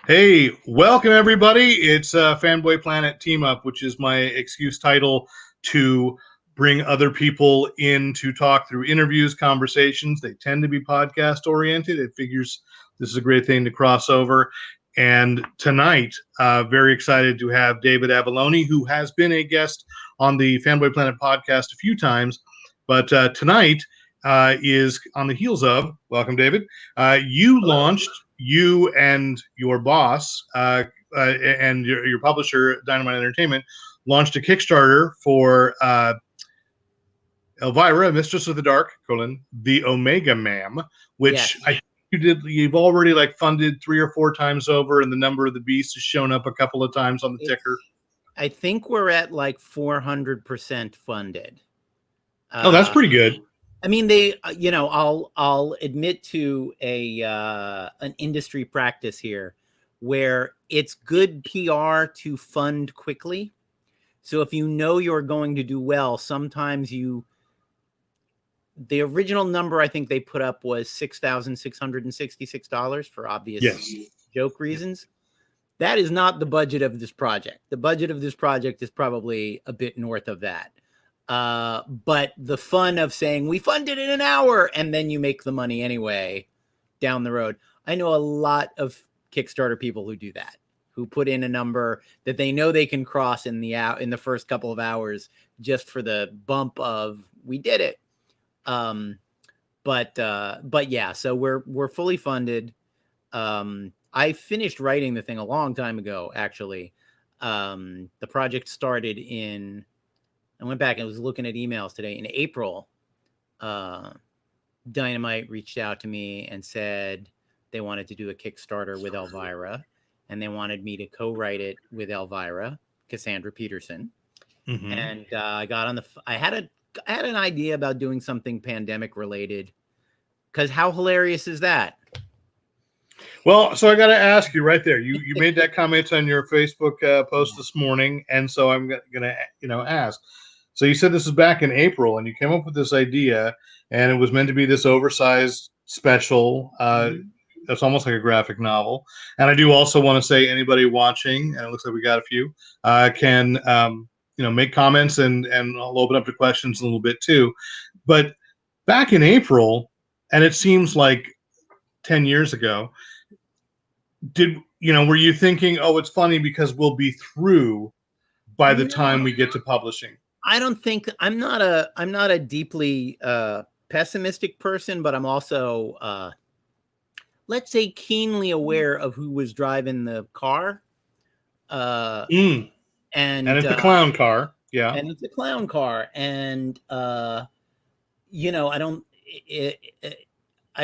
Hey, welcome everybody. It's Fanboy Planet Team Up, which is my excuse title to bring other people in to talk through interviews, conversations. They tend to be podcast oriented. It figures this is a great thing to cross over. And tonight, very excited to have David Avallone, who has been a guest on the Fanboy Planet podcast a few times. But tonight is on the heels of, welcome, David. You launched you and your boss and your publisher, Dynamite Entertainment, launched a Kickstarter for Elvira, Mistress of the Dark, the Omega Ma'am, which Yes. you've already like funded 3 or 4 times over, and the number of the beast has shown up a couple of times on the ticker. I think we're at like 400% funded. Oh, that's pretty good. I mean, I'll admit to an industry practice here where it's good PR to fund quickly. So if you know you're going to do well, sometimes the original number I think they put up was $6,666 for obvious joke reasons. That is not the budget of this project. The budget of this project is probably a bit north of that. But the fun of saying we funded in an hour and then you make the money anyway down the road. I know a lot of Kickstarter people who do that, who put in a number that they know they can cross in the first couple of hours just for the bump of we did it. But yeah, so we're fully funded. I finished writing the thing a long time ago, actually. The project started I went back and was looking at emails today. In April, Dynamite reached out to me and said they wanted to do a Kickstarter with Elvira, and they wanted me to co-write it with Elvira, Cassandra Peterson. Mm-hmm. And I had an idea about doing something pandemic related, because how hilarious is that? Well, so I got to ask you right there. You made that comment on your Facebook post this morning, and so I'm going to ask. So you said this was back in April, and you came up with this idea, and it was meant to be this oversized special. It's almost like a graphic novel. And I do also want to say anybody watching, and it looks like we got a few, can make comments, and I'll open up to questions in a little bit too. But back in April, and it seems like 10 years ago, were you thinking, oh, it's funny because we'll be through by the time we get to publishing? I don't think I'm not a deeply pessimistic person, but I'm also let's say keenly aware of who was driving the car. And it's a clown car. Yeah. And it's a clown car. And I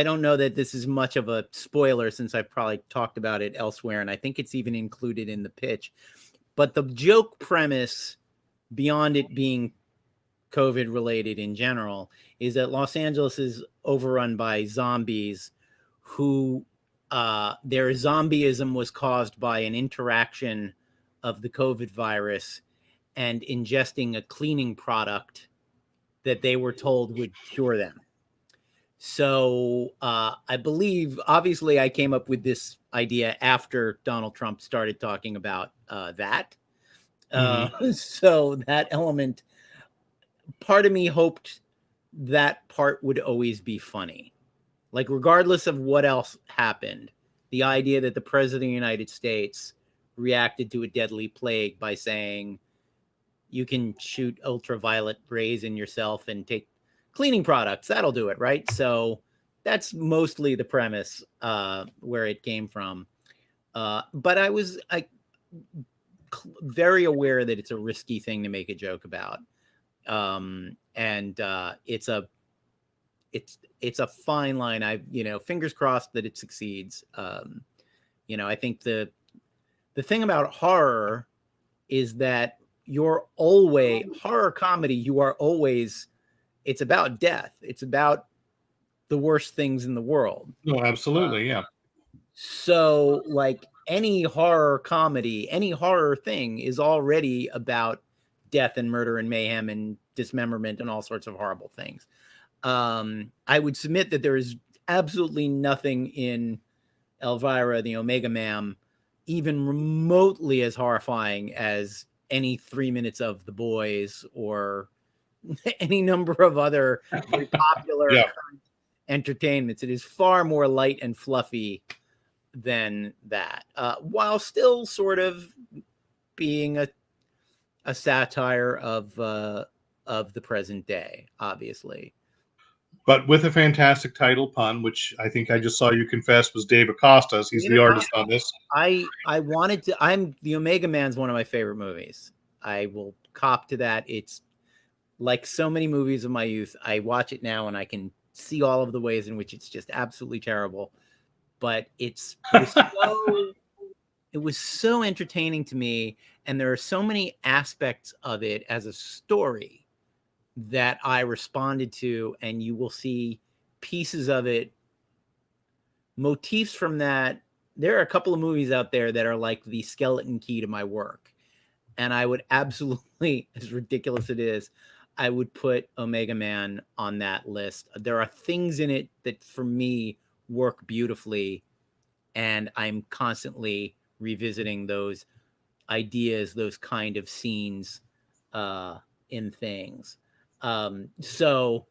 don't know that this is much of a spoiler, since I've probably talked about it elsewhere, and I think it's even included in the pitch. But the joke premise, beyond it being COVID related in general, is that Los Angeles is overrun by zombies who their zombieism was caused by an interaction of the COVID virus and ingesting a cleaning product that they were told would cure them. So I believe, obviously, I came up with this idea after Donald Trump started talking about that. So that element, part of me hoped that part would always be funny. Like, regardless of what else happened, the idea that the president of the United States reacted to a deadly plague by saying, you can shoot ultraviolet rays in yourself and take cleaning products, that'll do it, right? So that's mostly the premise where it came from. But I was very aware that it's a risky thing to make a joke about. And it's a fine line. Fingers crossed that it succeeds. I think the thing about horror is that horror comedy, it's about death. It's about the worst things in the world. No, absolutely. Yeah. So like any horror comedy, any horror thing is already about death and murder and mayhem and dismemberment and all sorts of horrible things. I would submit that there is absolutely nothing in Elvira, the Omega Ma'am, even remotely as horrifying as any 3 minutes of The Boys or any number of other very popular Yeah. entertainments. It is far more light and fluffy than that, while still sort of being a satire of the present day, obviously. But with a fantastic title pun, which I think I just saw you confess was Dave Acosta's. He's the artist on this. I wanted to. I'm the Omega Man's one of my favorite movies. I will cop to that. It's like so many movies of my youth. I watch it now and I can see all of the ways in which it's just absolutely terrible. But it was so entertaining to me, and there are so many aspects of it as a story that I responded to, and you will see pieces of it, motifs from that. There are a couple of movies out there that are like the skeleton key to my work, and I would absolutely, as ridiculous it is, I would put Omega Man on that list. There are things in it that for me work beautifully, and I'm constantly revisiting those ideas, those kind of scenes in things. So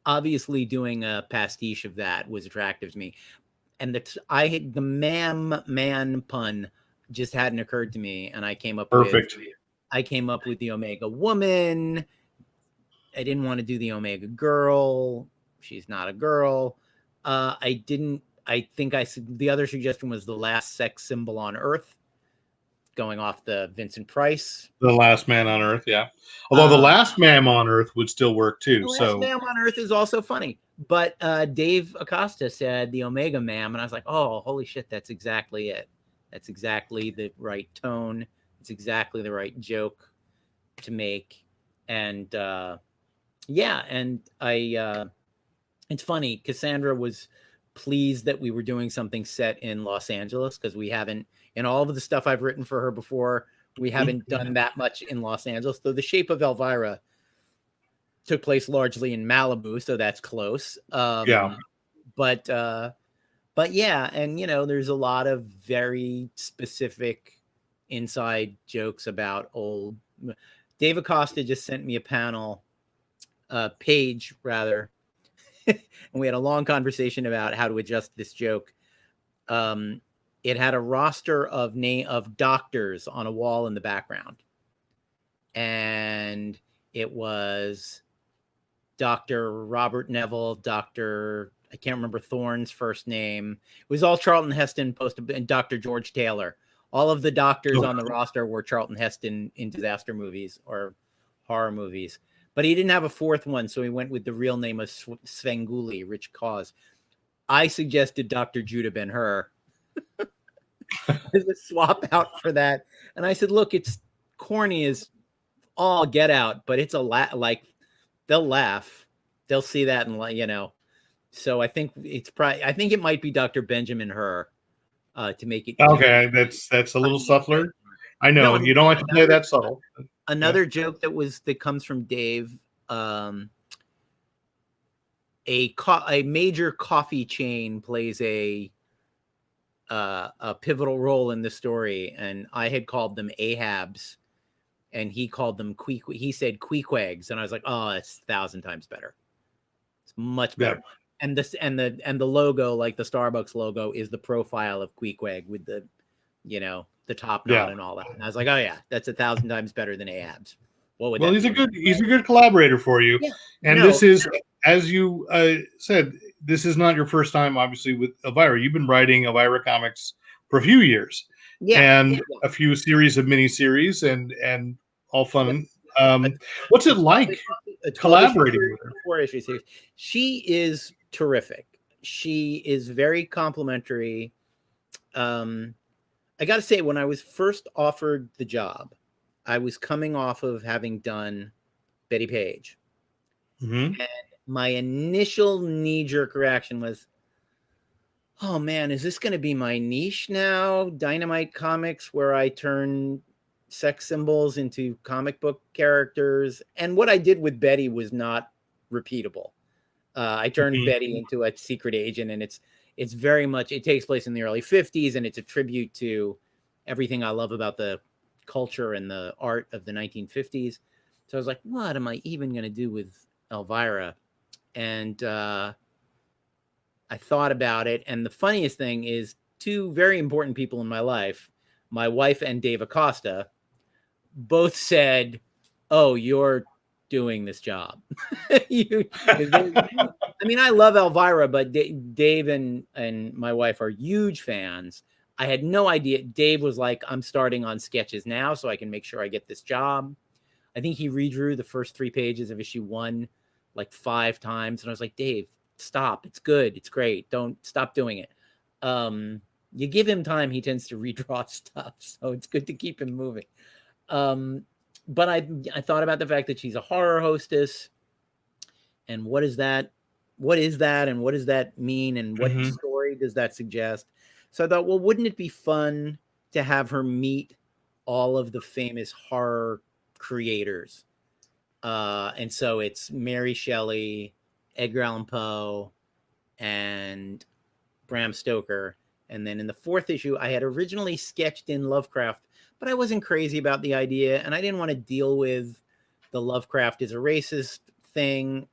obviously doing a pastiche of that was attractive to me. And the man pun just hadn't occurred to me, and I came up with the Omega Woman. I didn't want to do the Omega Girl. She's not a girl. I think the other suggestion was the last sex symbol on Earth, going off the Vincent Price. The Last Man on Earth, yeah. Although The Last Man on Earth would still work too. The Last Man on Earth is also funny. But Dave Acosta said the Omega Man, and I was like, oh, holy shit, that's exactly it. That's exactly the right tone. It's exactly the right joke to make. And yeah, and it's funny, Cassandra was pleased that we were doing something set in Los Angeles, because we haven't, in all of the stuff I've written for her before, we haven't done that much in Los Angeles. Though The Shape of Elvira took place largely in Malibu, so that's close. Yeah. But yeah, and there's a lot of very specific inside jokes about old. Dave Acosta just sent me a page rather, and we had a long conversation about how to adjust this joke. It had a roster of doctors on a wall in the background, and it was Dr. Robert Neville, I can't remember Thorne's first name. It was all Charlton Heston and Dr. George Taylor. All of the doctors on the roster were Charlton Heston in disaster movies or horror movies. But he didn't have a fourth one, so he went with the real name of Svengoolie, Rich Cause. I suggested Dr. Judah Ben-Hur as a swap out for that. And I said, look, it's corny as all get out, but it's like they'll laugh. They'll see that and So I think it might be Dr. Benjamin Hur to make it. Okay, that's a little subtler. I know you don't have to play that subtle. Another joke that comes from Dave. A major coffee chain plays a pivotal role in the story, and I had called them Ahabs, and he called them he said Queequegs, and I was like, oh, it's 1,000 times better. It's much better. Yeah. And the logo, like the Starbucks logo, is the profile of Queequeg with the top knot and all that. And I was like, oh yeah, that's 1,000 times better than Ahabs. Well, he's a good collaborator for you. Yeah. And this is, as you said, this is not your first time, obviously, with Elvira. You've been writing Elvira comics for a few years. Yeah. And a few series of miniseries and all fun. Yeah. What's it like collaborating with her? 4-issue series. She is terrific. She is very complimentary. I got to say, when I was first offered the job, I was coming off of having done Betty Page. Mm-hmm. And my initial knee-jerk reaction was, oh man, is this going to be my niche now? Dynamite Comics, where I turn sex symbols into comic book characters. And what I did with Betty was not repeatable. I turned Betty into a secret agent, and it's very much, it takes place in the early 50s, and it's a tribute to everything I love about the culture and the art of the 1950s. So I was like, what am I even going to do with Elvira? And I thought about it. And the funniest thing is, two very important people in my life, my wife and Dave Acosta, both said, oh, you're doing this job. I mean, I love Elvira, but Dave and my wife are huge fans. I had no idea. Dave was like, I'm starting on sketches now so I can make sure I get this job. I think he redrew the first 3 pages of issue 1 like 5 times. And I was like, Dave, stop. It's good. It's great. Don't stop doing it. You give him time, he tends to redraw stuff. So it's good to keep him moving. But I thought about the fact that she's a horror hostess, and what is that? What is that? And what does that mean? And what story does that suggest? So I thought, well, wouldn't it be fun to have her meet all of the famous horror creators? And so it's Mary Shelley, Edgar Allan Poe, and Bram Stoker. And then in the 4th issue, I had originally sketched in Lovecraft, but I wasn't crazy about the idea, and I didn't want to deal with the Lovecraft is a racist thing.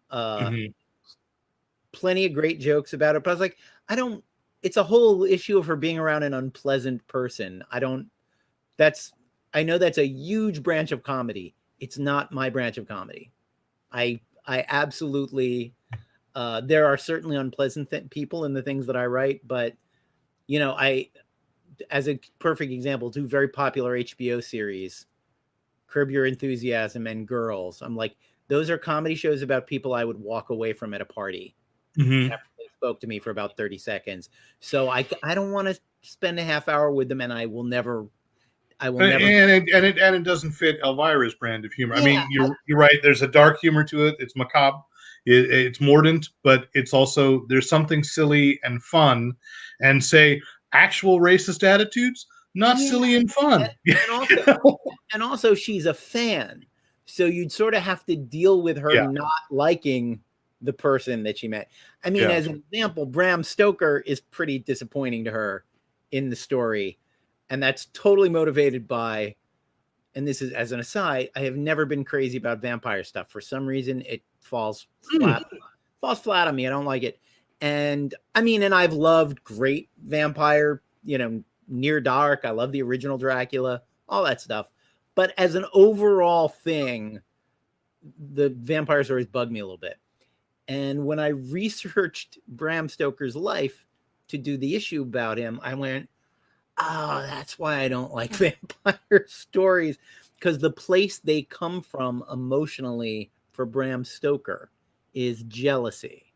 Plenty of great jokes about it, but I was like, it's a whole issue of her being around an unpleasant person. I know that's a huge branch of comedy. It's not my branch of comedy. I absolutely, there are certainly unpleasant people in the things that I write, but as a perfect example, 2 very popular HBO series, Curb Your Enthusiasm and Girls. I'm like, those are comedy shows about people I would walk away from at a party after they spoke to me for about 30 seconds. So I don't want to spend a half hour with them, and I will never. And it doesn't fit Elvira's brand of humor. Yeah. I mean, you're right. There's a dark humor to it. It's macabre. It's mordant, but it's also, there's something silly and fun, and say actual racist attitudes, not silly and fun. And also she's a fan, so you'd sort of have to deal with her not liking the person that she met. I mean, as an example, Bram Stoker is pretty disappointing to her in the story, and that's totally motivated by, and this is as an aside, I have never been crazy about vampire stuff. For some reason, it falls flat on me. I don't like it. And I mean, and I've loved great vampire, Near Dark. I love the original Dracula, all that stuff. But as an overall thing, the vampire stories bug me a little bit. And when I researched Bram Stoker's life to do the issue about him, I went, oh, that's why I don't like vampire stories, because the place they come from emotionally for Bram Stoker is jealousy.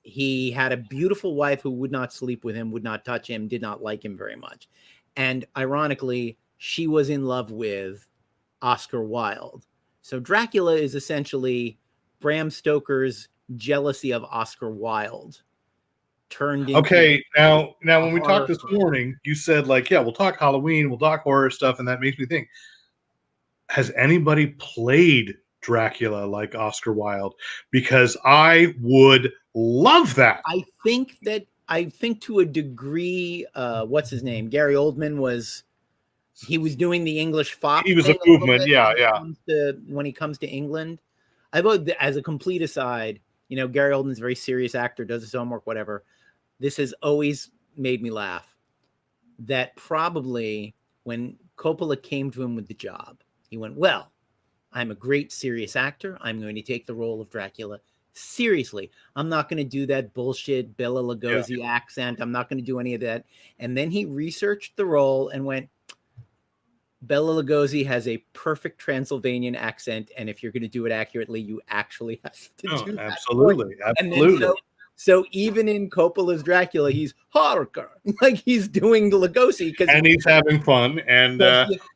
He had a beautiful wife who would not sleep with him, would not touch him, did not like him very much. And ironically, she was in love with Oscar Wilde. So Dracula is essentially Bram Stoker's jealousy of Oscar Wilde turned into. Okay, now when we talked this morning, you said we'll talk Halloween, we'll talk horror stuff, and that makes me think, has anybody played Dracula like Oscar Wilde? Because I would love that. I think to a degree, what's his name? Gary Oldman was doing the English Fox. He was a movement, when he comes to England. I vote, as a complete aside, Gary Oldman's a very serious actor, does his homework, whatever. This has always made me laugh. That probably when Coppola came to him with the job, he went, well, I'm a great serious actor. I'm going to take the role of Dracula seriously. I'm not going to do that bullshit Bela Lugosi accent. I'm not going to do any of that. And then he researched the role and went, Bela Lugosi has a perfect Transylvanian accent, and if you're going to do it accurately, you actually have to do that. Absolutely. So even in Coppola's Dracula, he's Harker, like he's doing the Lugosi, and he's having fun, and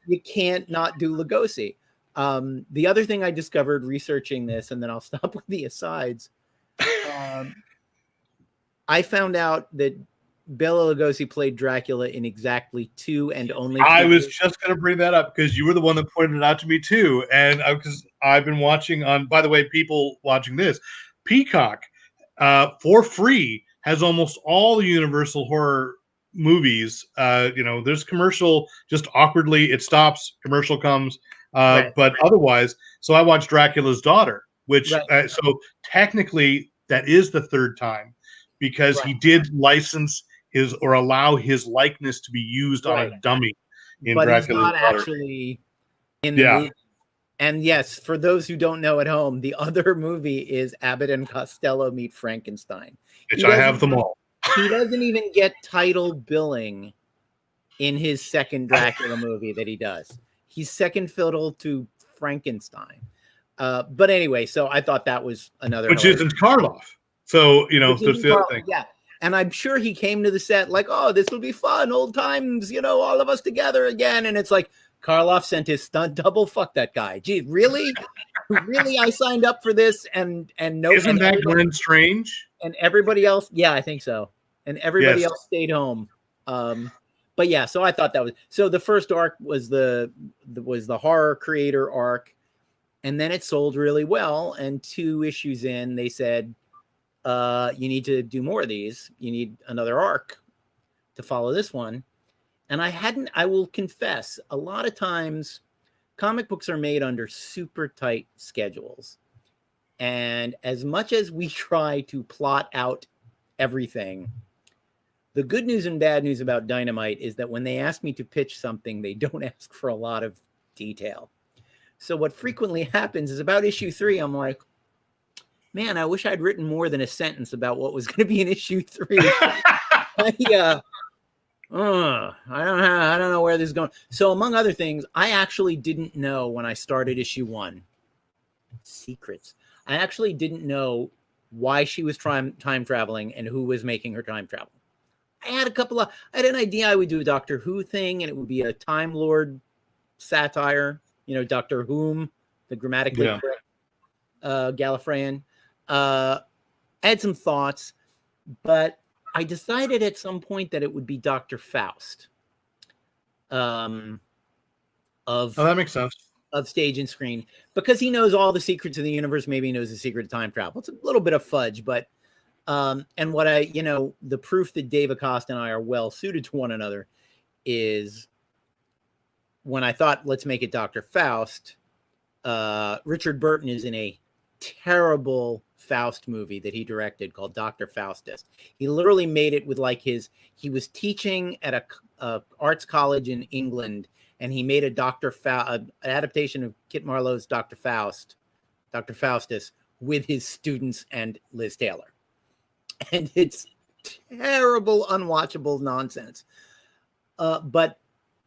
you can't not do Lugosi. The other thing I discovered researching this, and then I'll stop with the asides. I found out that Bela Lugosi played Dracula in exactly 2 and only 2 I was just going to bring that up because you were the one that pointed it out to me too. And because I've been watching by the way, people watching this, Peacock for free has almost all the Universal horror movies. There's commercial, just awkwardly it stops, commercial comes, but otherwise. So I watched Dracula's Daughter, which so technically that is the third time, because he did license his or allow his likeness to be used on a dummy in but Dracula's he's not Daughter. actually in the movie. And yes, for those who don't know at home, the other movie is Abbott and Costello Meet Frankenstein. Which I have them all. He doesn't even get title billing in his second Dracula movie that he does. He's second fiddle to Frankenstein. But anyway, so I thought that was another. Which isn't Karloff. So, there's the other thing. Yeah. And I'm sure he came to the set like, oh, this will be fun. Old times, all of us together again. And it's like, Karloff sent his stunt double. Fuck that guy. Gee, really? Really? I signed up for this and no. Isn't that Glenn Strange? And everybody else. Yeah, I think so. And everybody else stayed home. But yeah, so I thought that was, so the first arc was the horror creator arc. And then it sold really well. And 2 issues in, they said, you need to do more of these. You need another arc to follow this one. And I will confess, a lot of times comic books are made under super tight schedules. And as much as we try to plot out everything, the good news and bad news about Dynamite is that when they ask me to pitch something, they don't ask for a lot of detail. So what frequently happens is about issue 3, I'm like, man, I wish I'd written more than a sentence about what was going to be in issue 3. I don't know where this is going. So among other things, I actually didn't know when I started issue 1. Secrets. I actually didn't know why she was time traveling and who was making her time travel. I had an idea I would do a Doctor Who thing, and it would be a Time Lord satire, Doctor Whom, the grammatically correct Gallifreyan. I had some thoughts, but I decided at some point that it would be Dr. Faust. That makes sense. Of stage and screen, because he knows all the secrets of the universe. Maybe he knows the secret of time travel. It's a little bit of fudge, but and what the proof that Dave Acosta and I are well suited to one another is when I thought, let's make it Dr. Faust. Richard Burton is in a terrible Faust movie that he directed called Dr. Faustus. He literally made it with he was teaching at a arts college in England, and he made an adaptation of Kit Marlowe's Dr. Faustus with his students and Liz Taylor. And it's terrible, unwatchable nonsense. But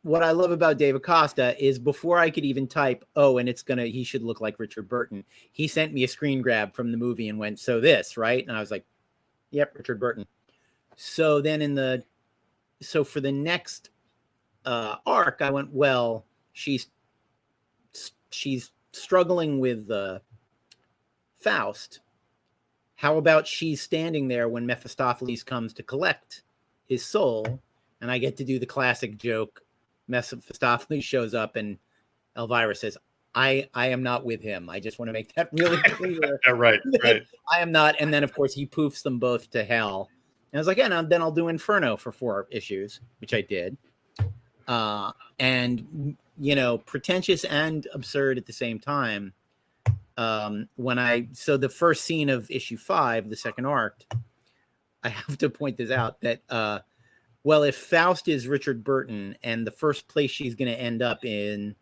what I love about Dave Acosta is before I could even type, and he should look like Richard Burton, he sent me a screen grab from the movie and went, so this, right? And I was like, yep, Richard Burton. So then for the next arc, I went, well, she's struggling with Faust. How about she's standing there when Mephistopheles comes to collect his soul? And I get to do the classic joke. Mephistopheles shows up and Elvira says, I am not with him. I just want to make that really clear. Right. I am not. And then, of course, he poofs them both to hell. And I was like, yeah, then I'll do Inferno for 4 issues, which I did. And, pretentious and absurd at the same time. So the first scene of issue 5, the second arc, I have to point this out that, well, if Faust is Richard Burton and the first place she's going to end up in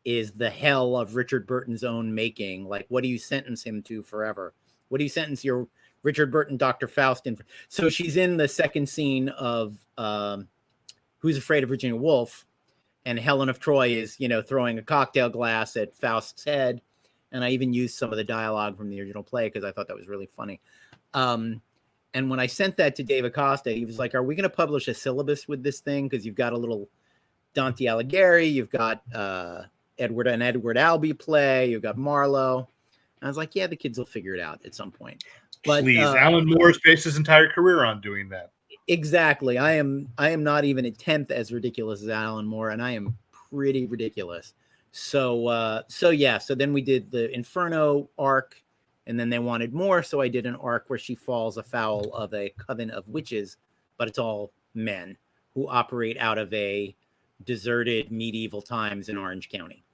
is the hell of Richard Burton's own making, like, what do you sentence him to forever? What do you sentence your Richard Burton Dr. Faust in? So she's in the second scene of Who's Afraid of Virginia Woolf, and Helen of Troy is, throwing a cocktail glass at Faust's head. And I even used some of the dialogue from the original play because I thought that was really funny. And when I sent that to Dave Acosta, he was like, are we going to publish a syllabus with this thing? Because you've got a little Dante Alighieri, you've got Edward Albee play, you've got Marlowe. And I was like, yeah, the kids will figure it out at some point. But please, Alan Moore spaced his entire career on doing that. Exactly. I am not even a tenth as ridiculous as Alan Moore, and I am pretty ridiculous. So then we did the Inferno arc, And then they wanted more, so I did an arc where she falls afoul of a coven of witches, but it's all men who operate out of a deserted medieval times in Orange County.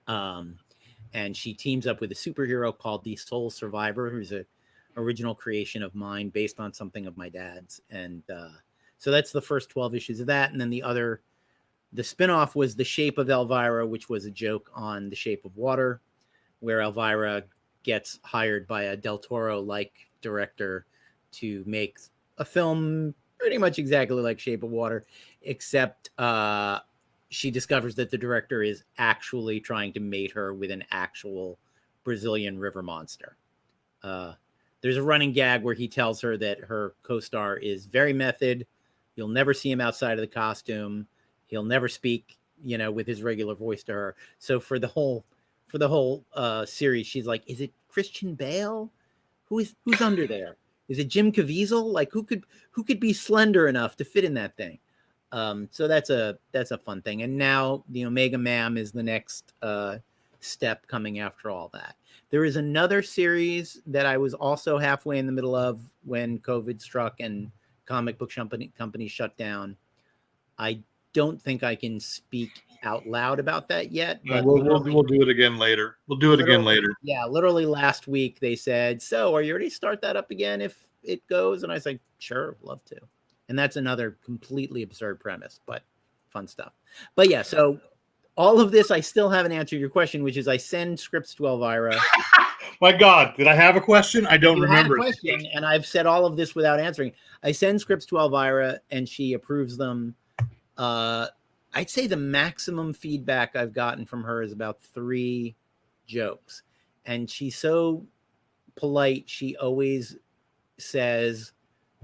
And she teams up with a superhero called the Soul Survivor, who's a original creation of mine based on something of my dad's. And so that's the first 12 issues of that. And then the spinoff was The Shape of Elvira, which was a joke on The Shape of Water, where Elvira gets hired by a Del Toro-like director to make a film pretty much exactly like Shape of Water, except she discovers that the director is actually trying to mate her with an actual Brazilian river monster. There's a running gag where he tells her that her co-star is very method. You'll never see him outside of the costume. He'll never speak, with his regular voice to her. So for the whole series, she's like, is it Christian Bale? Who's under there? Is it Jim Caviezel? Like who could be slender enough to fit in that thing? So that's a fun thing. And now the Omega Mam is the next step coming after all that. There is another series that I was also halfway in the middle of when COVID struck and comic book companies shut down. I don't think I can speak out loud about that yet. But we'll do it again later. We'll do it again later. Yeah, literally last week they said, so are you ready to start that up again if it goes? And I was like, sure, love to. And that's another completely absurd premise, but fun stuff. But yeah, so all of this, I still haven't answered your question, which is I send scripts to Elvira. My God, did I have a question? I don't remember. Had a question, and I've said all of this without answering. I send scripts to Elvira, and she approves them. I'd say the maximum feedback I've gotten from her is about 3 jokes. And she's so polite. She always says,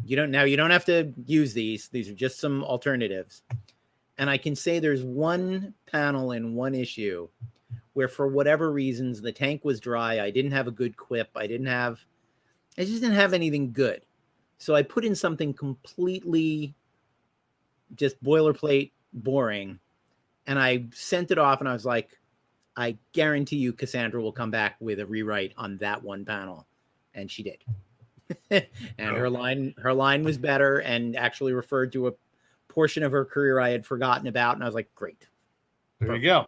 you don't have to use these. These are just some alternatives. And I can say there's one panel in one issue where for whatever reasons, the tank was dry. I didn't have a good quip. I just didn't have anything good. So I put in something completely just boilerplate, boring. And I sent it off and I was like, I guarantee you Cassandra will come back with a rewrite on that one panel. And she did. And her line was better and actually referred to a portion of her career I had forgotten about. And I was like, great. There you go.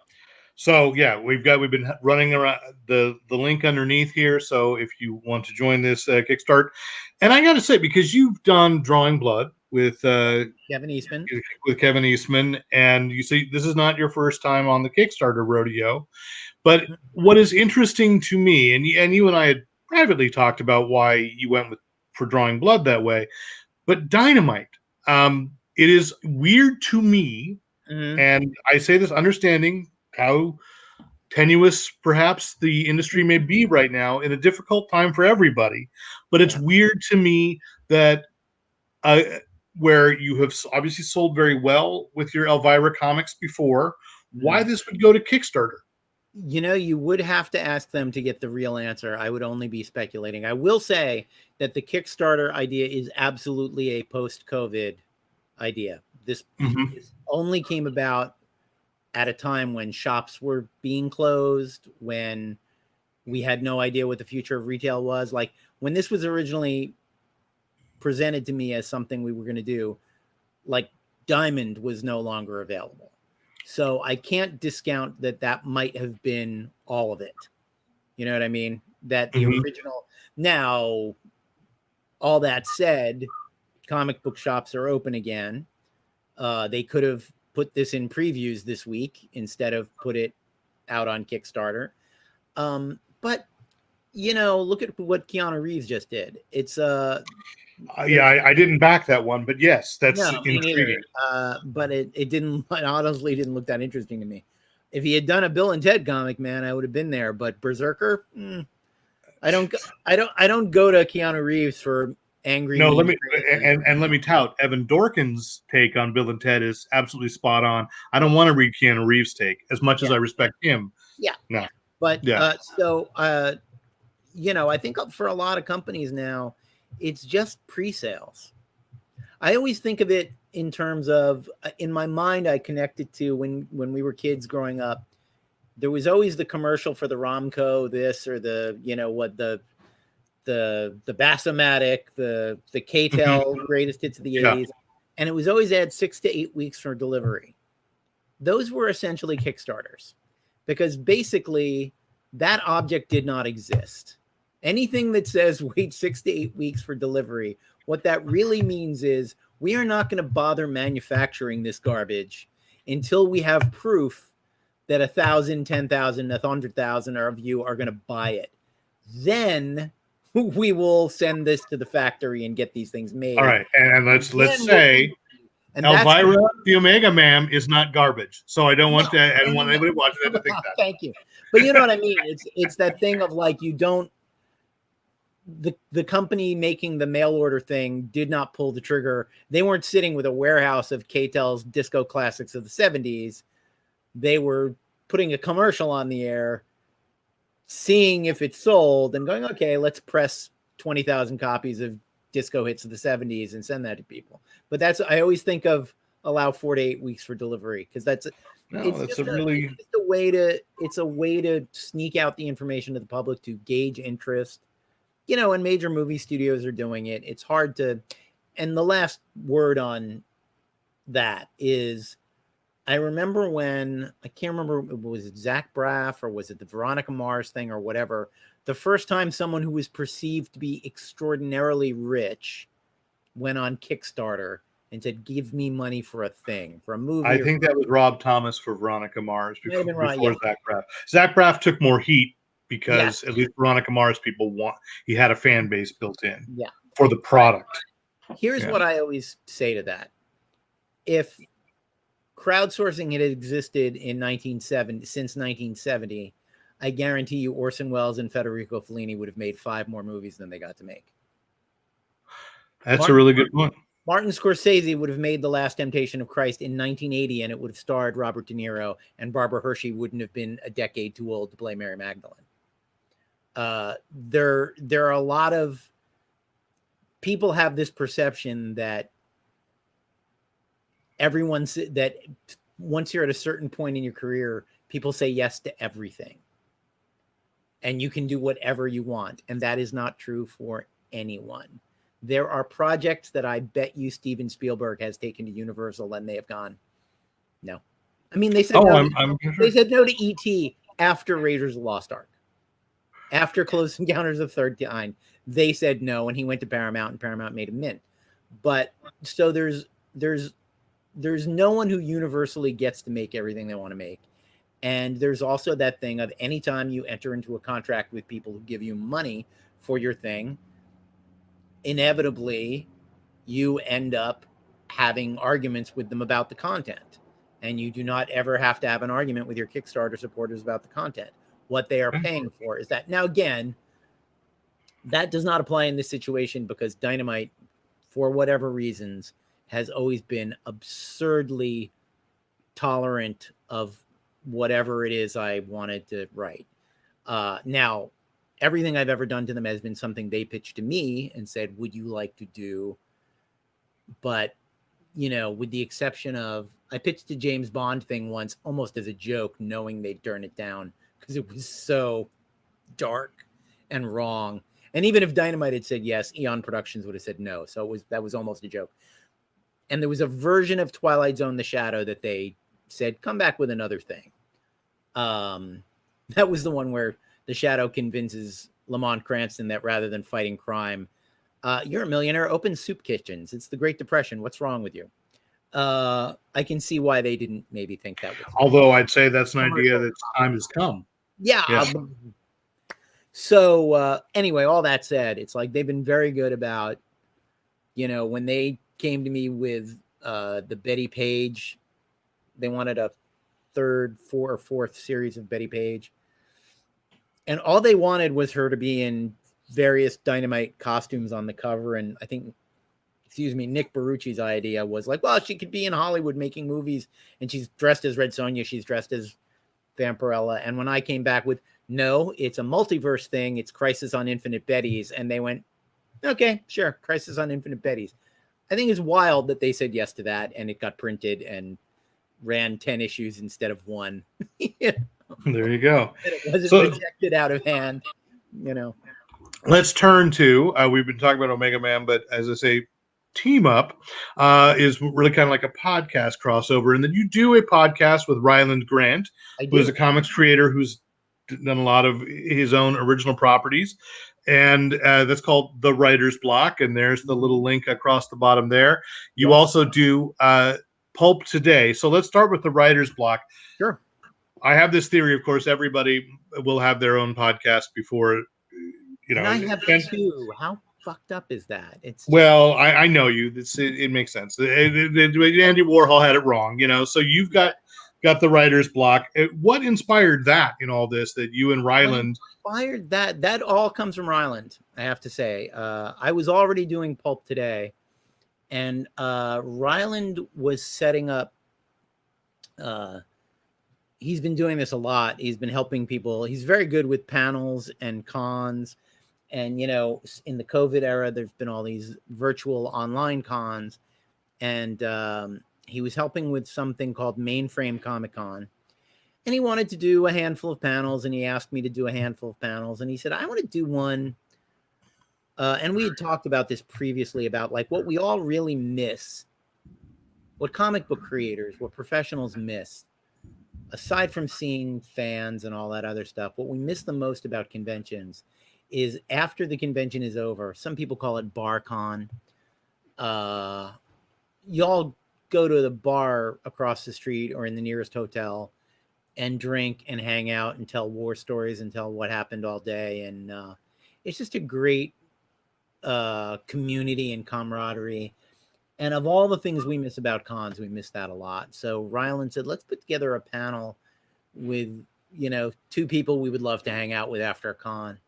So yeah, we've been running around the link underneath here. So if you want to join this Kickstart, and I got to say, because you've done Drawing Blood with Kevin Eastman, and you see this is not your first time on the Kickstarter rodeo. But what is interesting to me, and you and I had privately talked about why you went for Drawing Blood that way, but Dynamite, it is weird to me, and I say this understanding how tenuous perhaps the industry may be right now in a difficult time for everybody, but it's weird to me that where you have obviously sold very well with your Elvira comics before, why this would go to Kickstarter. You would have to ask them to get the real answer. I would only be speculating. I will say that the Kickstarter idea is absolutely a post-COVID idea. This only came about at a time when shops were being closed, when we had no idea what the future of retail was. Like when this was originally presented to me as something we were going to do, like Diamond was no longer available. So I can't discount that might have been all of it. You know what I mean? That the original. Now, all that said, comic book shops are open again. They could have put this in previews this week instead of put it out on Kickstarter. But look at what Keanu Reeves just did. It's I didn't back that one, but yes, that's intriguing. But it honestly didn't look that interesting to me. If he had done a Bill and Ted comic, man, I would have been there. But Berserker, I don't go to Keanu Reeves for angry. No, let me tout Evan Dorkin's take on Bill and Ted is absolutely spot on. I don't want to read Keanu Reeves' take as much as I respect him. Yeah, no, but I think for a lot of companies now, it's just pre-sales. I always think of it in terms of, in my mind, I connect it to when we were kids growing up. there was always the commercial for the Romco, this or the, you know, what the Bassomatic, the K-Tel greatest hits of the 80s. And it was always add 6 to 8 weeks for delivery. Those were essentially Kickstarters because basically that object did not exist. Anything that says wait 6 to 8 weeks for delivery, what that really means is we are not going to bother manufacturing this garbage until we have proof that 1,000, 10,000, 100,000 of you are going to buy it. Then we will send this to the factory and get these things made. All right, and let's say Elvira, the Omega Ma'am, is not garbage. So I don't want I don't want anybody watching that to think that. Thank you. But you know what I mean? It's that thing of like, you don't, the company making the mail order thing did not pull the trigger. They weren't sitting with a warehouse of K-Tel's disco classics of the 70s. They were putting a commercial on the air, seeing if it sold and going, okay, let's press 20,000 copies of disco hits of the 70s and send that to people. But that's, I always think of allow 4 to 8 weeks for delivery, because that's it's a way to sneak out the information to the public, to gauge interest. You know, and major movie studios are doing it. It's hard to, and the last word on that is, I remember when, I can't remember, was it Zach Braff or was it the Veronica Mars thing or whatever, the first time someone who was perceived to be extraordinarily rich went on Kickstarter and said, give me money for a thing, for a movie. I think that was Rob Thomas for Veronica Mars before Zach Braff. Zach Braff took more heat because at least Veronica Mars people he had a fan base built in for the product. Here's what I always say to that. If crowdsourcing had existed in since 1970, I guarantee you Orson Welles and Federico Fellini would have made 5 more movies than they got to make. That's a really good point. Martin Scorsese would have made The Last Temptation of Christ in 1980, and it would have starred Robert De Niro, and Barbara Hershey wouldn't have been a decade too old to play Mary Magdalene. There are a lot of people have this perception that that once you're at a certain point in your career, people say yes to everything and you can do whatever you want. And that is not true for anyone. There are projects that I bet you Steven Spielberg has taken to Universal and they have gone, no. I mean, they said, they said no to E.T. after Raiders of the Lost Ark. After Close Encounters of the Third Kind, they said no, and he went to Paramount, and Paramount made him mint. But so there's no one who universally gets to make everything they want to make. And there's also that thing of anytime you enter into a contract with people who give you money for your thing, inevitably you end up having arguments with them about the content. And you do not ever have to have an argument with your Kickstarter supporters about the content. What they are paying for is that. Now, again, that does not apply in this situation because Dynamite, for whatever reasons, has always been absurdly tolerant of whatever it is I wanted to write. Now, everything I've ever done to them has been something they pitched to me and said, would you like to do? But, you know, with the exception of, I pitched a James Bond thing once almost as a joke, knowing they'd turn it down because it was so dark and wrong. And even if Dynamite had said yes, Eon Productions would have said no. So that was almost a joke. And there was a version of Twilight Zone: The Shadow that they said, come back with another thing. That was the one where the Shadow convinces Lamont Cranston that rather than fighting crime, you're a millionaire, open soup kitchens. It's the Great Depression. What's wrong with you? I can see why they didn't maybe think that was. Although I'd say that's an idea that time has come. Yeah. So anyway, all that said, it's like they've been very good about, you know, when they came to me with the Betty Page, they wanted a fourth series of Betty Page. And all they wanted was her to be in various Dynamite costumes on the cover. And I think, Nick Barucci's idea was like, well, she could be in Hollywood making movies and she's dressed as Red Sonja. She's dressed as Vampirella. And when I came back with, no, it's a multiverse thing. It's Crisis on Infinite Bettys. And they went, okay, sure. Crisis on Infinite Bettys. I think it's wild that they said yes to that. And it got printed and ran 10 issues instead of 1. There you go. That it wasn't So rejected out of hand, you know. let's turn to we've been talking about Omega Man, but as I say, Team Up is really kind of like a podcast crossover, and then you do a podcast with Ryland Grant, I who is a do. comics creator who's done a lot of his own original properties, and that's called The Writer's Block, and there's the little link across the bottom there. You Yes. also do Pulp Today. So let's start with The Writer's Block. Sure. I have this theory, of course, everybody will have their own podcast before, And I have two. How fucked up is that? It's just, well, I know you. It makes sense. Andy Warhol had it wrong, So you've got the writer's block. What inspired that in all this? That you and Ryland inspired that? That all comes from Ryland. I have to say, I was already doing Pulp Today, and Ryland was setting up. He's been doing this a lot. He's been helping people. He's very good with panels and cons. And, in the COVID era, there's been all these virtual online cons. And he was helping with something called Mainframe Comic Con. And he wanted to do a handful of panels. And he asked me to do a handful of panels. And he said, I want to do one. And we had talked about this previously about like what we all really miss, what comic book creators, what professionals miss. Aside from seeing fans and all that other stuff, what we miss the most about conventions is after the convention is over. Some people call it BarCon. Y'all go to the bar across the street or in the nearest hotel and drink and hang out and tell war stories and tell what happened all day. And it's just a great community and camaraderie. And of all the things we miss about cons, we miss that a lot. So Ryland said, let's put together a panel with, two people we would love to hang out with after a con.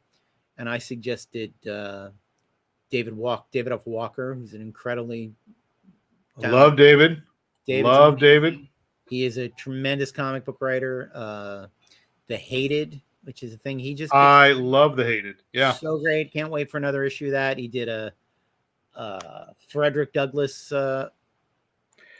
And I suggested David F. Walker, who's an incredibly talented. Love David. Love David. He is a tremendous comic book writer. The Hated, which is a thing he just. I love The Hated. Yeah. So great. Can't wait for another issue of that. He did a Frederick Douglass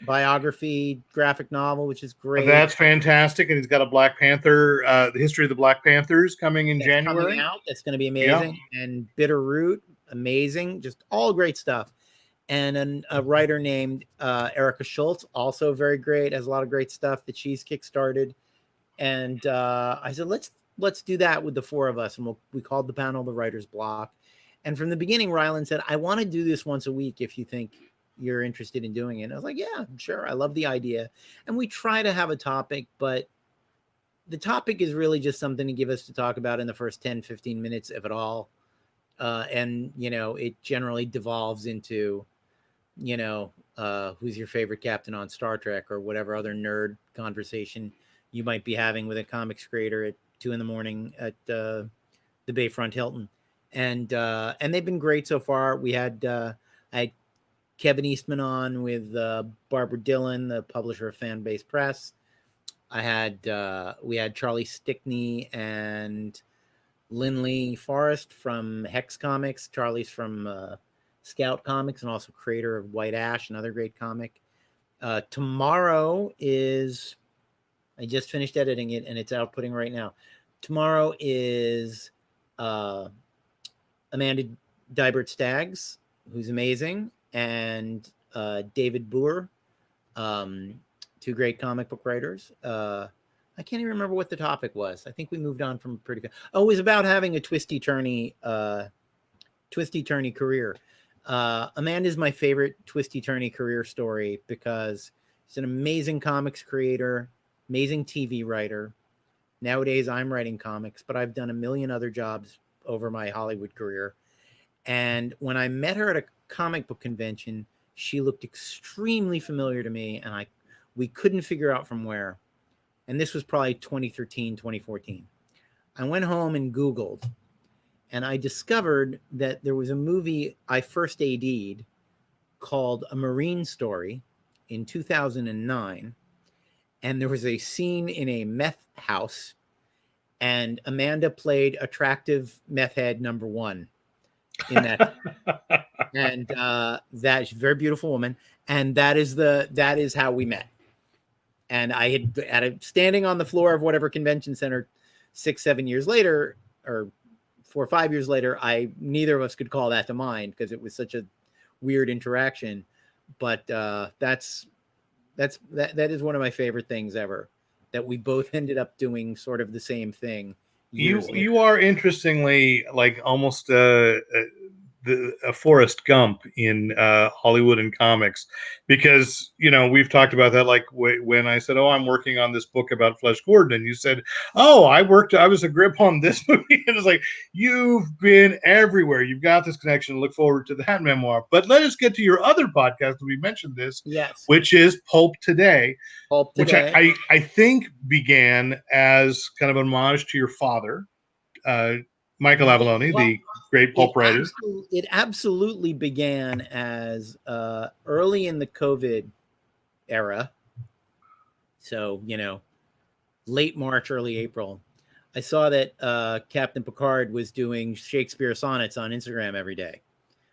biography graphic novel, which is great. That's fantastic. And he's got a Black Panther, the history of the Black Panthers coming in January. Coming out. That's going to be amazing. Yeah. And Bitter Root, amazing. Just all great stuff. And a writer named Erica Schultz, also very great, has a lot of great stuff that she's kickstarted. And I said, let's do that with the four of us. And we called the panel The Writer's Block. And from the beginning, Ryland said, I want to do this once a week if you think you're interested in doing it. And I was like, yeah, sure. I love the idea. And we try to have a topic, but the topic is really just something to give us to talk about in the first 10, 15 minutes, if at all. And, it generally devolves into, who's your favorite captain on Star Trek or whatever other nerd conversation you might be having with a comics creator at 2 a.m. at the Bayfront Hilton. And they've been great so far. We had I had Kevin Eastman on with Barbara Dillon, the publisher of Fanbase Press. We had Charlie Stickney and Lindley Forrest from Hex Comics. Charlie's from Scout Comics and also creator of White Ash, another great comic. Tomorrow is, I just finished editing it and it's outputting right now. Tomorrow is Amanda Dybert Staggs, who's amazing, and David Boer, two great comic book writers. I can't even remember what the topic was. I think we moved on from pretty good. Oh, it was about having a twisty-turny career. Amanda's my favorite twisty-turny career story because she's an amazing comics creator, amazing TV writer. Nowadays, I'm writing comics, but I've done a million other jobs over my Hollywood career. And when I met her at a comic book convention, she looked extremely familiar to me, and we couldn't figure out from where. And this was probably 2013, 2014. I went home and Googled, and I discovered that there was a movie I first AD'd called A Marine Story in 2009. And there was a scene in a meth house, and Amanda played attractive meth head number 1 in that. And that's a very beautiful woman. And that is how we met. And I had standing on the floor of whatever convention center 6-7 years later, or 4 or 5 years later, neither of us could call that to mind because it was such a weird interaction. But that is one of my favorite things ever, that we both ended up doing sort of the same thing. You are interestingly like almost a Forrest Gump in Hollywood and comics, because we've talked about that. Like when I said, "Oh, I'm working on this book about Flesh Gordon," and you said, "Oh, I was a grip on this movie," and it's like you've been everywhere. You've got this connection. Look forward to that memoir. But let us get to your other podcast. We mentioned this, yes, which is Pulp Today. Pulp Today. Which I think began as kind of an homage to your father, Michael Avallone, the great pulp writer. It absolutely began as early in the COVID era. So, late March, early April. I saw that Captain Picard was doing Shakespeare sonnets on Instagram every day.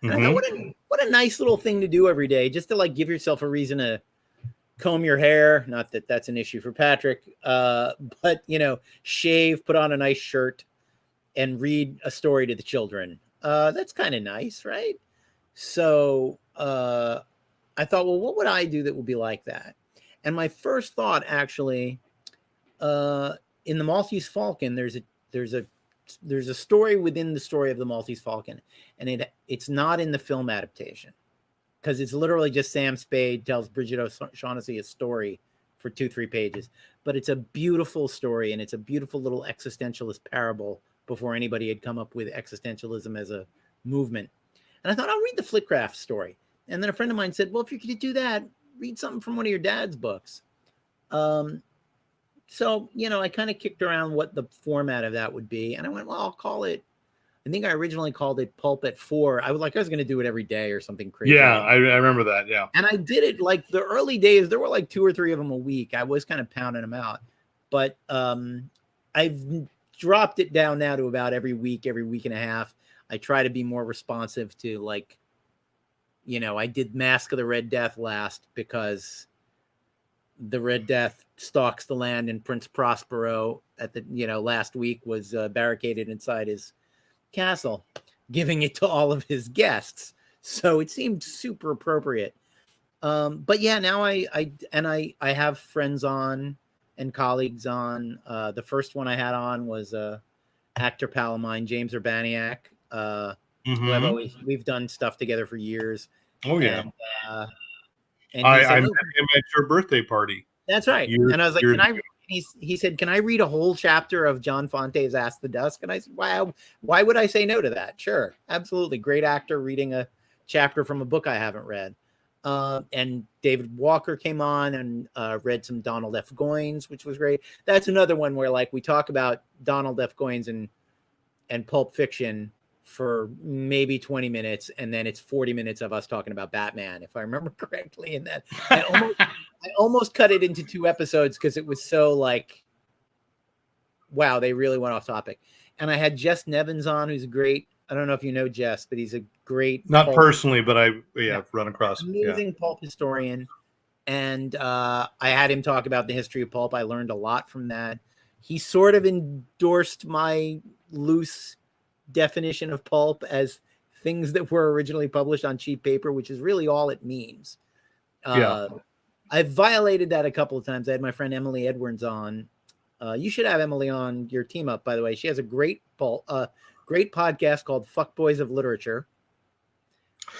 And I thought, what a nice little thing to do every day, just to like give yourself a reason to comb your hair. Not that that's an issue for Patrick, but shave, put on a nice shirt, and read a story to the children. That's kind of nice, right? So I thought, well, what would I do that would be like that? And my first thought, actually, in the Maltese Falcon, there's a story within the story of the Maltese Falcon, and it's not in the film adaptation, because it's literally just Sam Spade tells Bridget O'Shaughnessy a story for 2-3 pages. But it's a beautiful story, and it's a beautiful little existentialist parable before anybody had come up with existentialism as a movement. And I thought, I'll read the Flitcraft story. And then a friend of mine said, well, if you could do that, read something from one of your dad's books. So, I kind of kicked around what the format of that would be. And I went, well, I'll call it, I think I originally called it Pulp at 4. I was going to do it every day or something crazy. Yeah, I remember that. Yeah. And I did it like the early days. There were like 2 or 3 of them a week. I was kind of pounding them out. But I've dropped it down now to about every week and a half. I try to be more responsive to, like, I did Mask of the Red Death last because the Red Death stalks the land, and Prince Prospero at the, last week was barricaded inside his castle, giving it to all of his guests. So it seemed super appropriate. But yeah, now I have friends on and colleagues on. The first one I had on was actor pal of mine, James Urbaniak, who we've done stuff together for years. Oh yeah. And I met him at your birthday party. That's right. And I was like, he said, can I read a whole chapter of John Fonte's Ask the Dusk? And I said, wow, why would I say no to that? Sure. Absolutely. Great actor reading a chapter from a book I haven't read. And David Walker came on and read some Donald F. Goines, which was great. That's another one where, like, we talk about Donald F. Goines and Pulp Fiction for maybe 20 minutes, and then it's 40 minutes of us talking about Batman, if I remember correctly. And that I almost cut it into 2 episodes because it was so like, wow, they really went off topic. And I had Jess Nevins on, who's a great, I don't know if you know Jess, but he's a great, not personally, but I've run across amazing pulp historian. And I had him talk about the history of pulp. I learned a lot from that. He sort of endorsed my loose definition of pulp as things that were originally published on cheap paper, which is really all it means. I've violated that a couple of times. I had my friend Emily Edwards on. You should have Emily on your team up, by the way. She has a great podcast called Fuckboys of Literature.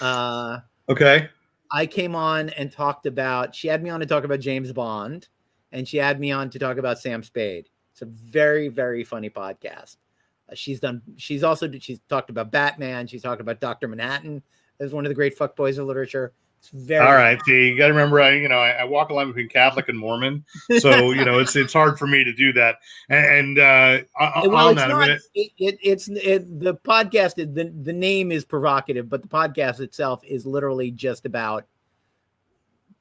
Okay. I came on and talked about, she had me on to talk about James Bond, and she had me on to talk about Sam Spade. It's a very, very funny podcast. She's talked about Batman. She's talked about Dr. Manhattan as one of the great fuckboys of literature. It's very all right. See, you got to remember, I walk a line between Catholic and Mormon, so it's hard for me to do that. And the podcast is the name is provocative, but the podcast itself is literally just about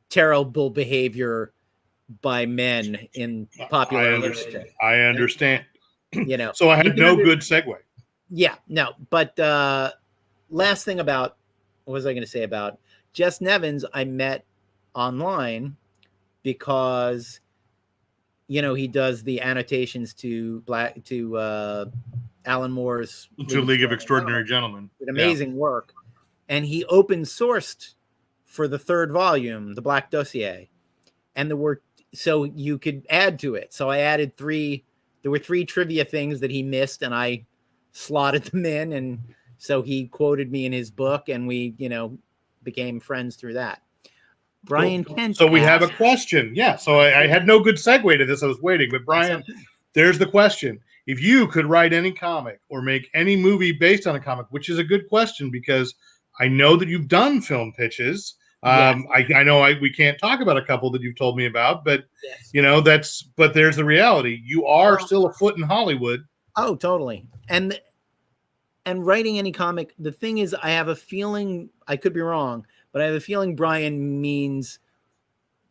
terrible behavior by men in popular literature. I understand. So I had no good segue. Yeah, no. But last thing about, what was I going to say about Jess Nevins? I met online because he does the annotations to Alan Moore's To League of Extraordinary Gentlemen. With amazing work. And he open sourced for the 3rd volume, the Black Dossier. And so you could add to it. So I added 3. There were 3 trivia things that he missed, and I slotted them in. And so he quoted me in his book, and we, became friends through that. Brian Kent. So we have a question. Yeah. So I had no good segue to this. I was waiting, but Brian, there's the question. If you could write any comic or make any movie based on a comic, which is a good question because I know that you've done film pitches. Yes. I know we can't talk about a couple that you've told me about, but yes. But there's the reality. You are still a foot in Hollywood. Oh, totally. And writing any comic, the thing is, I have a feeling, I could be wrong, but I have a feeling Brian means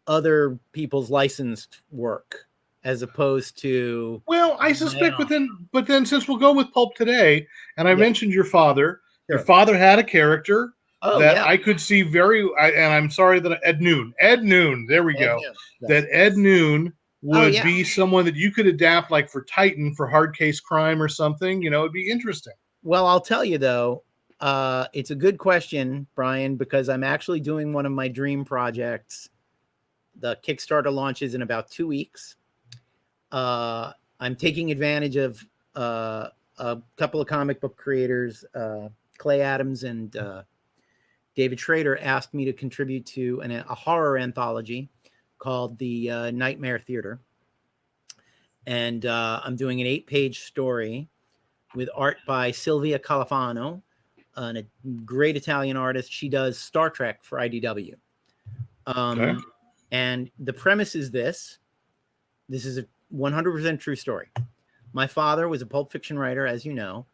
other people's licensed work as opposed to. Well, I suspect but then since we'll go with Pulp today, and I mentioned your father, your father had a character that I could see and I'm sorry that Ed Noon, there we go. That Ed Noon would be someone that you could adapt like for Titan for Hard Case Crime or something, it'd be interesting. Well, I'll tell you though, it's a good question, Brian, because I'm actually doing one of my dream projects. The Kickstarter launches in about 2 weeks. I'm taking advantage of a couple of comic book creators, Clay Adams and David Schrader, asked me to contribute to a horror anthology called The Nightmare Theater. And I'm doing an 8-page story with art by Silvia Califano, a great Italian artist. She does Star Trek for IDW. And the premise is this is a 100% true story. My father was a pulp fiction writer, as you know,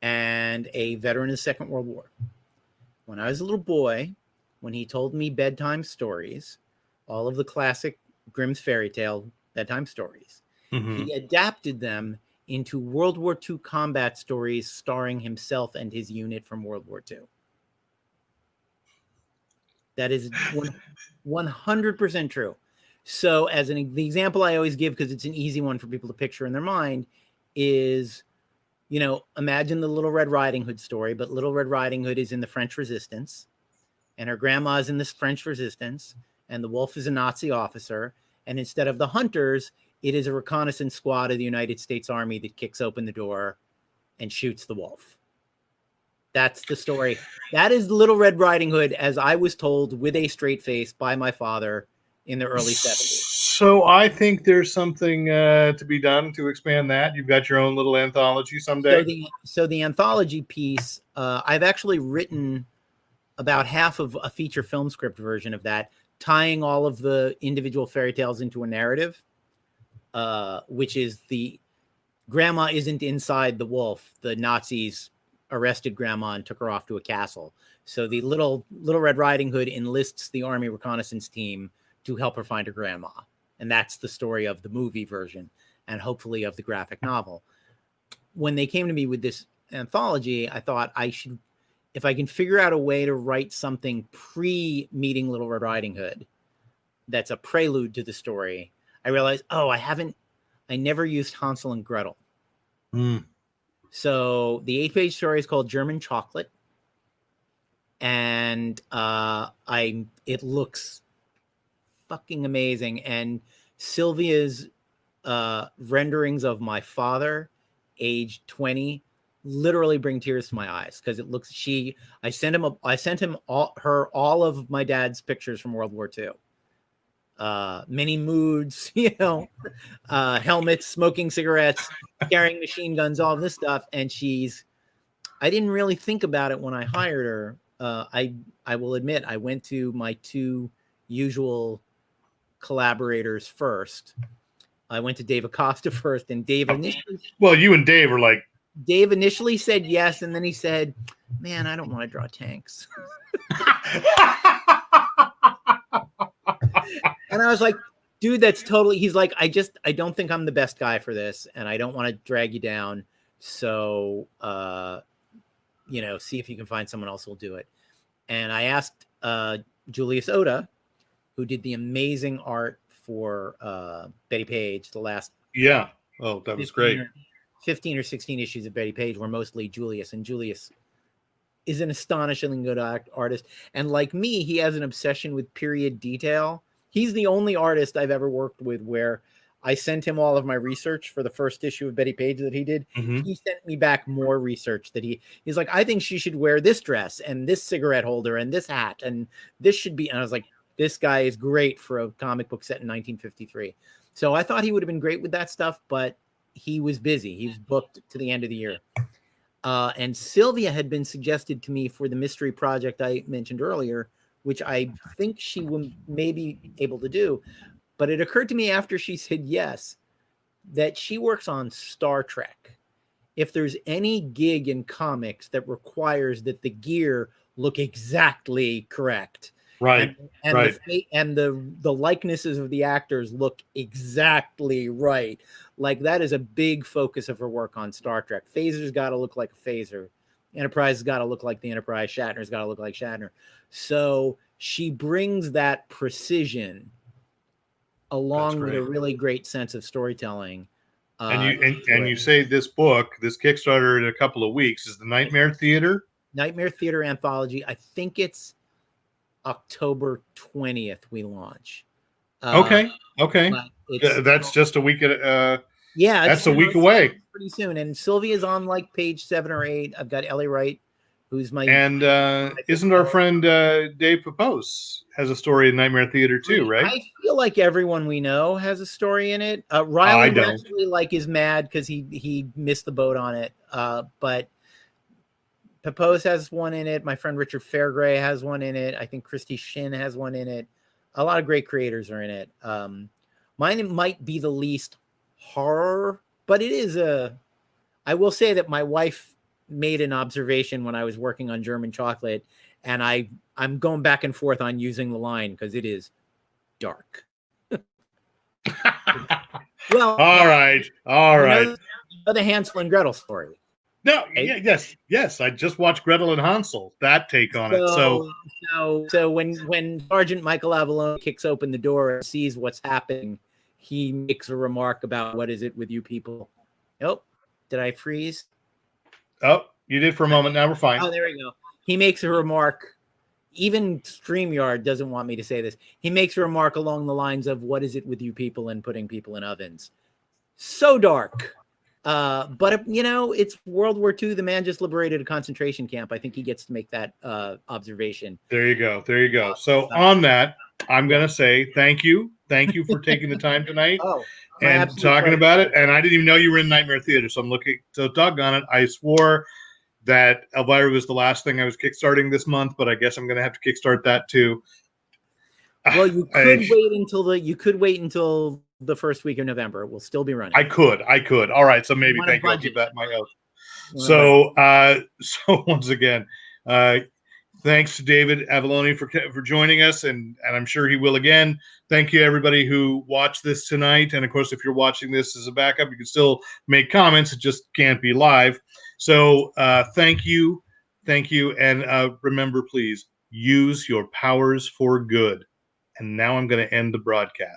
and a veteran of the Second World War. When I was a little boy, when he told me bedtime stories, all of the classic Grimm's fairy tale bedtime stories, he adapted them into World War II combat stories starring himself and his unit from World War II. That is 100% true. So the example I always give, because it's an easy one for people to picture in their mind, is, imagine the Little Red Riding Hood story, but Little Red Riding Hood is in the French Resistance, and her grandma's in this French Resistance, and the wolf is a Nazi officer, and instead of the hunters, it is a reconnaissance squad of the United States Army that kicks open the door and shoots the wolf. That's the story. That is Little Red Riding Hood, as I was told with a straight face by my father in the early 70s. So I think there's something to be done to expand that. You've got your own little anthology someday. So the anthology piece, I've actually written about half of a feature film script version of that, tying all of the individual fairy tales into a narrative, which is the grandma isn't inside the wolf. The Nazis arrested grandma and took her off to a castle. So the Little Red Riding Hood enlists the Army reconnaissance team to help her find her grandma. And that's the story of the movie version and hopefully of the graphic novel. When they came to me with this anthology, I thought if I can figure out a way to write something pre-meeting Little Red Riding Hood, that's a prelude to the story, I realized, I never used Hansel and Gretel. So the 8-page story is called German Chocolate. And it looks fucking amazing. And Sylvia's renderings of my father, aged 20, literally bring tears to my eyes because it looks. I sent him all of my dad's pictures from World War II. Many moods, helmets, smoking cigarettes, carrying machine guns, all of this stuff. And I didn't really think about it when I hired her. I will admit, I went to my 2 usual collaborators first. I went to Dave Acosta first, and Dave initially. Well, you and Dave were like. Dave initially said yes, and then he said, "Man, I don't want to draw tanks." And I was like, "Dude, that's totally." He's like, "I don't think I'm the best guy for this, and I don't want to drag you down. So, see if you can find someone else who'll do it." And I asked Julius Oda, who did the amazing art for Betty Page. The last Oh, that was great. 15 or 16 issues of Betty Page were mostly Julius, and Julius is an astonishingly good artist. And like me, he has an obsession with period detail. He's the only artist I've ever worked with where I sent him all of my research for the first issue of Betty Page that he did. Mm-hmm. He sent me back more research that he's like, I think she should wear this dress and this cigarette holder and this hat and this should be. And I was like, this guy is great for a comic book set in 1953. So I thought he would have been great with that stuff, but he was busy. He was booked to the end of the year. And Sylvia had been suggested to me for the mystery project I mentioned earlier, which I think she may be able to do. But it occurred to me after she said yes, that she works on Star Trek. If there's any gig in comics that requires that the gear look exactly correct, right, and right, the likenesses of the actors look exactly right, like that is a big focus of her work on Star Trek. Phaser's got to look like a phaser. Enterprise has got to look like the Enterprise. Shatner's got to look like Shatner. So she brings that precision along with a really great sense of storytelling. And you say this book, this Kickstarter in a couple of weeks, is the Nightmare Theater anthology. I think it's October 20th we launch. Okay. That's just a week. That's a week away. Pretty soon. And Sylvia's on like page 7 or 8. I've got Ellie Wright, who's my isn't our friend Dave Papose has a story in Nightmare Theater too, right? I feel like everyone we know has a story in it. Riley actually is mad because he missed the boat on it. But Papose has one in it. My friend Richard Fairgray has one in it. I think Christy Shin has one in it. A lot of great creators are in it. Mine might be the least horror, but it is I will say that my wife made an observation when I was working on German Chocolate, and I'm going back and forth on using the line because it is dark. Well, all right. The Hansel and Gretel story. No, right? Yes. I just watched Gretel and Hansel. That take on it. So when Sergeant Michael Avallone kicks open the door and sees what's happening, he makes a remark about what is it with you people? Oh, did I freeze? Oh, you did for a moment. Now we're fine. Oh, there we go. He makes a remark. Even StreamYard doesn't want me to say this. He makes a remark along the lines of, what is it with you people and putting people in ovens? So dark. But it's World War II. The man just liberated a concentration camp. I think he gets to make that observation. There you go. So on that, I'm going to say thank you. Thank you for taking the time tonight and talking about it. And I didn't even know you were in Nightmare Theater. So I'm looking, so doggone it. I swore that Elvira was the last thing I was kickstarting this month, but I guess I'm going to have to kickstart that too. Well, you could wait until the first week of November. It will still be running. I could. All right. So maybe thank you. I'll keep that in my oath. So once again, thanks to David Avallone for joining us, and I'm sure he will again. Thank you, everybody who watched this tonight. And of course, if you're watching this as a backup, you can still make comments. It just can't be live. So thank you. And remember, please use your powers for good. And now I'm going to end the broadcast.